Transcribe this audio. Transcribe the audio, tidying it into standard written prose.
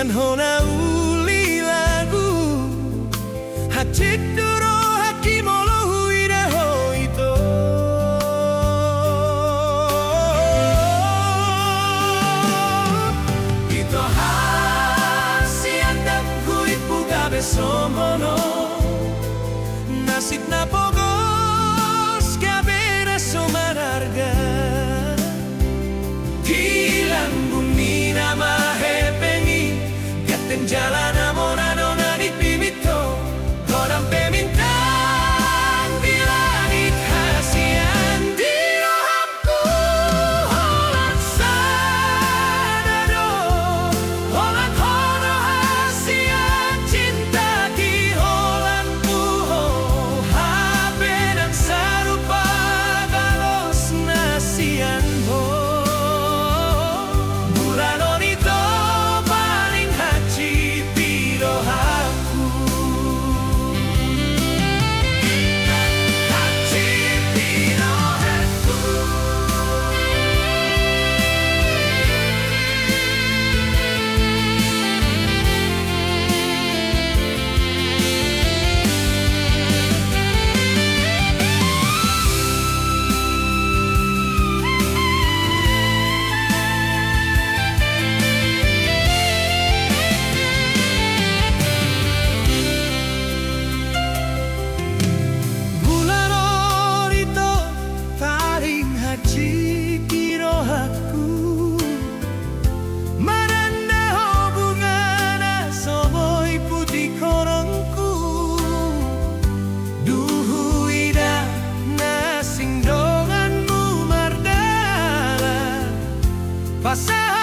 Sian hona uli lagu hacik duro hakimolo huide hoito. Ito hasian dam kuit pugabe somono nasit na pogos gabe na sumararga. Tilang bumi na mahepengi gaten jalan amon anona di pimito godam pemintang di langit hasian di rohamku holan sadado holan hono hasian cinta ki holan puho habe dan sarupa galos nasian ho. Pasar